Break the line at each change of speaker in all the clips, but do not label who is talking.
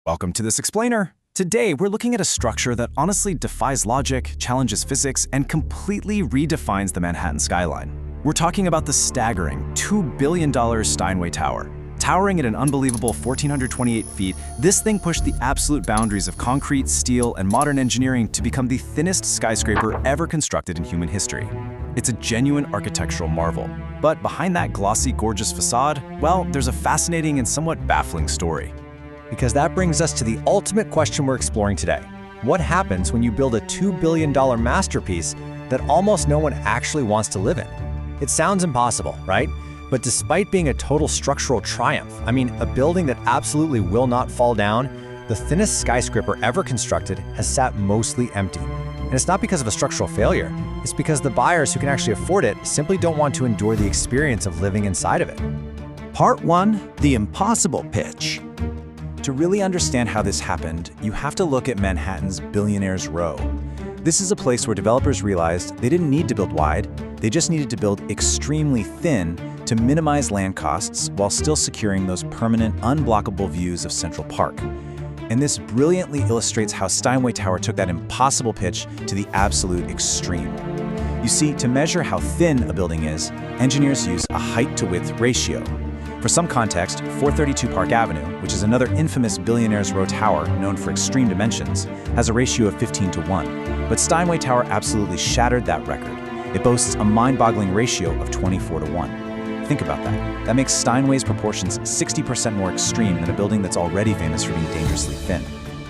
Welcome to this explainer. Today, we're looking at a structure that honestly defies logic, challenges physics, and completely redefines the Manhattan skyline. We're talking about the staggering $2 billion Steinway Tower. Towering at an unbelievable 1,428 feet, this thing pushed the absolute boundaries of concrete, steel, and modern engineering to become the thinnest skyscraper ever constructed in human history. It's a genuine architectural marvel. But behind that glossy, gorgeous facade, well, there's a fascinating and somewhat baffling story.
Because that brings us to the ultimate question we're exploring today. What happens when you build a $2 billion masterpiece that almost no one actually wants to live in? It sounds impossible, right? But despite being a total structural triumph, a building that absolutely will not fall down, the thinnest skyscraper ever constructed has sat mostly empty. And it's not because of a structural failure, it's because the buyers who can actually afford it simply don't want to endure the experience of living inside of it.
Part 1, the impossible pitch. To really understand how this happened, you have to look at Manhattan's Billionaires Row. This is a place where developers realized they didn't need to build wide, they just needed to build extremely thin to minimize land costs while still securing those permanent, unblockable views of Central Park. And this brilliantly illustrates how Steinway Tower took that impossible pitch to the absolute extreme. You see, to measure how thin a building is, engineers use a height-to-width ratio. For some context, 432 Park Avenue, which is another infamous Billionaires Row tower known for extreme dimensions, has a ratio of 15:1. But Steinway Tower absolutely shattered that record. It boasts a mind-boggling ratio of 24:1. Think about that. That makes Steinway's proportions 60% more extreme than a building that's already famous for being dangerously thin.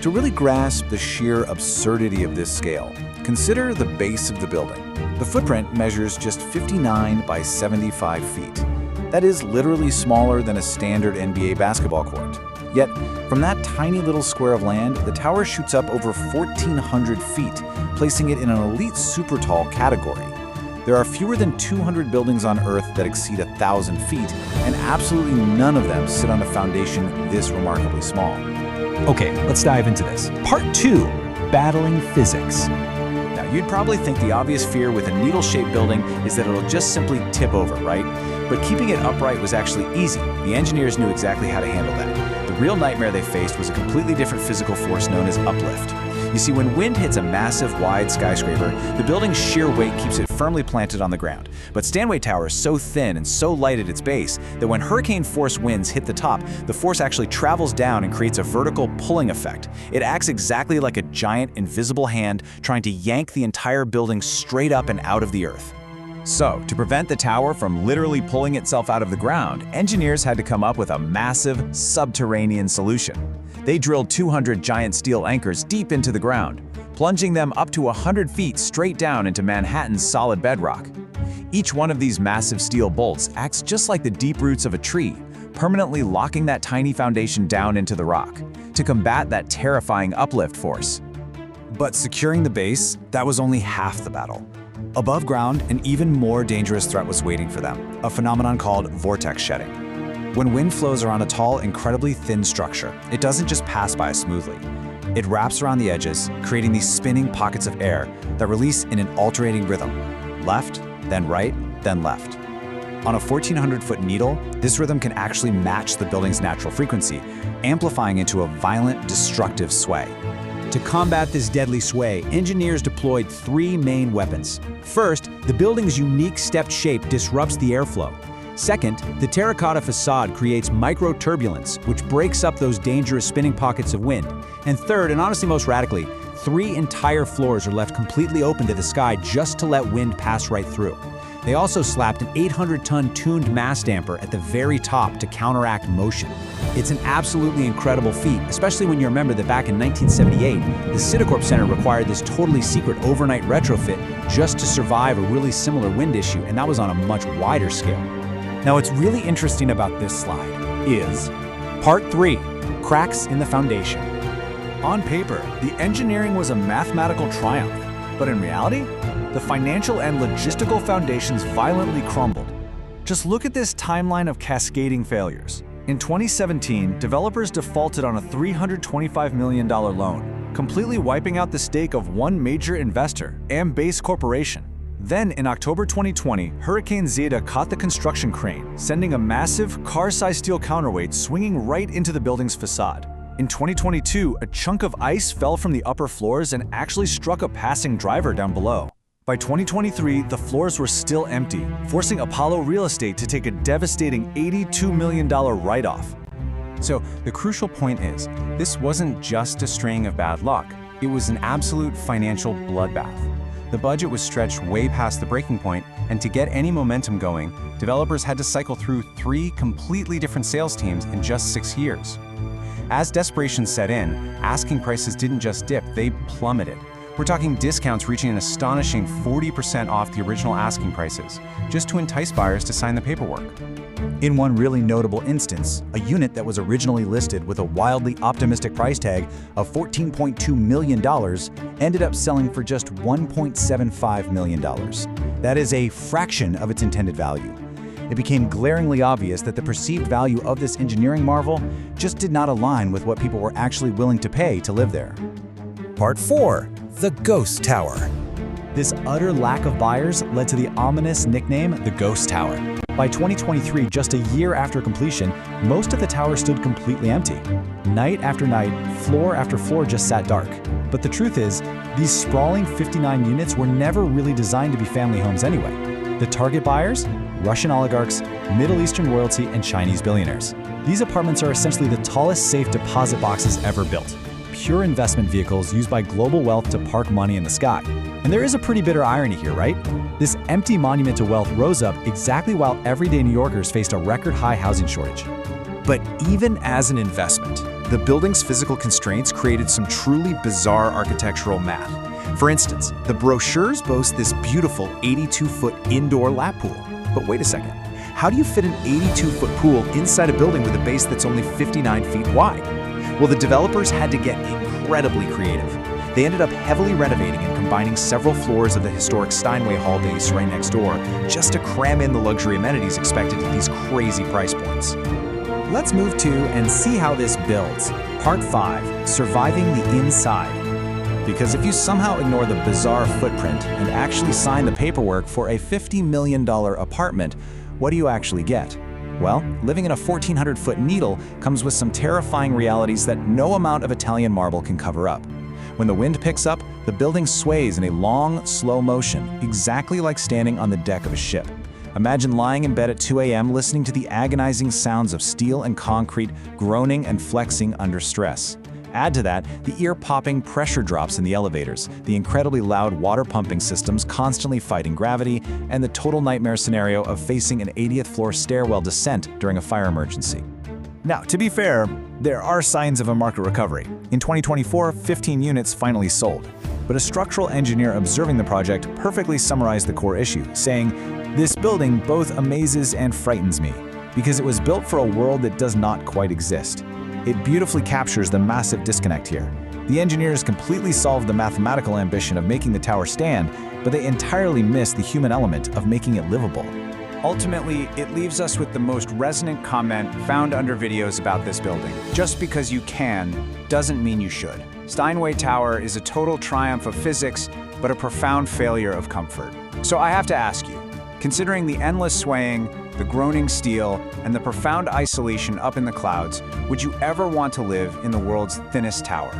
To really grasp the sheer absurdity of this scale, consider the base of the building. The footprint measures just 59 by 75 feet. That is literally smaller than a standard NBA basketball court. Yet, from that tiny little square of land, the tower shoots up over 1,400 feet, placing it in an elite super tall category. There are fewer than 200 buildings on Earth that exceed 1,000 feet, and absolutely none of them sit on a foundation this remarkably small.
Okay, let's dive into this. Part 2, battling physics.
Now, you'd probably think the obvious fear with a needle-shaped building is that it'll just simply tip over, right? But keeping it upright was actually easy. The engineers knew exactly how to handle that. The real nightmare they faced was a completely different physical force known as uplift. You see, when wind hits a massive, wide skyscraper, the building's sheer weight keeps it firmly planted on the ground. But Steinway Tower is so thin and so light at its base that when hurricane force winds hit the top, the force actually travels down and creates a vertical pulling effect. It acts exactly like a giant, invisible hand trying to yank the entire building straight up and out of the earth. So, to prevent the tower from literally pulling itself out of the ground, engineers had to come up with a massive, subterranean solution. They drilled 200 giant steel anchors deep into the ground, plunging them up to 100 feet straight down into Manhattan's solid bedrock. Each one of these massive steel bolts acts just like the deep roots of a tree, permanently locking that tiny foundation down into the rock, to combat that terrifying uplift force. But securing the base, that was only half the battle. Above ground, an even more dangerous threat was waiting for them, a phenomenon called vortex shedding. When wind flows around a tall, incredibly thin structure, it doesn't just pass by smoothly. It wraps around the edges, creating these spinning pockets of air that release in an alternating rhythm, left, then right, then left. On a 1,400-foot needle, this rhythm can actually match the building's natural frequency, amplifying into a violent, destructive sway. To combat this deadly sway, engineers deployed 3 main weapons. First, the building's unique stepped shape disrupts the airflow. Second, the terracotta facade creates micro-turbulence, which breaks up those dangerous spinning pockets of wind. And third, and honestly most radically, 3 entire floors are left completely open to the sky just to let wind pass right through. They also slapped an 800-ton tuned mass damper at the very top to counteract motion. It's an absolutely incredible feat, especially when you remember that back in 1978, the Citicorp Center required this totally secret overnight retrofit just to survive a really similar wind issue, and that was on a much wider scale. Now, what's really interesting about this slide is Part 3, cracks in the foundation. On paper, the engineering was a mathematical triumph, but in reality, the financial and logistical foundations violently crumbled. Just look at this timeline of cascading failures. In 2017, developers defaulted on a $325 million loan, completely wiping out the stake of one major investor, Base Corporation. Then, in October 2020, Hurricane Zeta caught the construction crane, sending a massive, car-sized steel counterweight swinging right into the building's facade. In 2022, a chunk of ice fell from the upper floors and actually struck a passing driver down below. By 2023, the floors were still empty, forcing Apollo Real Estate to take a devastating $82 million write-off.
So the crucial point is, this wasn't just a string of bad luck. It was an absolute financial bloodbath. The budget was stretched way past the breaking point, and to get any momentum going, developers had to cycle through 3 completely different sales teams in just 6 years. As desperation set in, asking prices didn't just dip, they plummeted. We're talking discounts reaching an astonishing 40% off the original asking prices, just to entice buyers to sign the paperwork.
In one really notable instance, a unit that was originally listed with a wildly optimistic price tag of $14.2 million ended up selling for just $1.75 million. That is a fraction of its intended value. It became glaringly obvious that the perceived value of this engineering marvel just did not align with what people were actually willing to pay to live there.
Part 4. The Ghost Tower. This utter lack of buyers led to the ominous nickname, the Ghost Tower. By 2023, just a year after completion, most of the tower stood completely empty. Night after night, floor after floor just sat dark. But the truth is, these sprawling 59 units were never really designed to be family homes anyway. The target buyers? Russian oligarchs, Middle Eastern royalty, and Chinese billionaires. These apartments are essentially the tallest safe deposit boxes ever built. Pure investment vehicles used by global wealth to park money in the sky. And there is a pretty bitter irony here, right? This empty monument to wealth rose up exactly while everyday New Yorkers faced a record-high housing shortage.
But even as an investment, the building's physical constraints created some truly bizarre architectural math. For instance, the brochures boast this beautiful 82-foot indoor lap pool. But wait a second, how do you fit an 82-foot pool inside a building with a base that's only 59 feet wide? Well, the developers had to get incredibly creative. They ended up heavily renovating and combining several floors of the historic Steinway Hall base right next door just to cram in the luxury amenities expected at these crazy price points.
Let's move to and see how this builds. Part 5. Surviving the inside. Because if you somehow ignore the bizarre footprint and actually sign the paperwork for a $50 million apartment, what do you actually get? Well, living in a 1,400-foot needle comes with some terrifying realities that no amount of Italian marble can cover up. When the wind picks up, the building sways in a long, slow motion, exactly like standing on the deck of a ship. Imagine lying in bed at 2 a.m. listening to the agonizing sounds of steel and concrete groaning and flexing under stress. Add to that the ear-popping pressure drops in the elevators, the incredibly loud water pumping systems constantly fighting gravity, and the total nightmare scenario of facing an 80th floor stairwell descent during a fire emergency. Now, to be fair, there are signs of a market recovery. In 2024, 15 units finally sold. But a structural engineer observing the project perfectly summarized the core issue, saying, "This building both amazes and frightens me, because it was built for a world that does not quite exist." It beautifully captures the massive disconnect here. The engineers completely solved the mathematical ambition of making the tower stand, but they entirely missed the human element of making it livable. Ultimately, it leaves us with the most resonant comment found under videos about this building. Just because you can doesn't mean you should. Steinway Tower is a total triumph of physics, but a profound failure of comfort. So I have to ask you, considering the endless swaying, the groaning steel, and the profound isolation up in the clouds, would you ever want to live in the world's thinnest tower?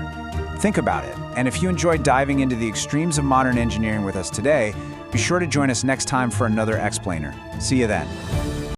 Think about it, and if you enjoyed diving into the extremes of modern engineering with us today, be sure to join us next time for another explainer. See you then.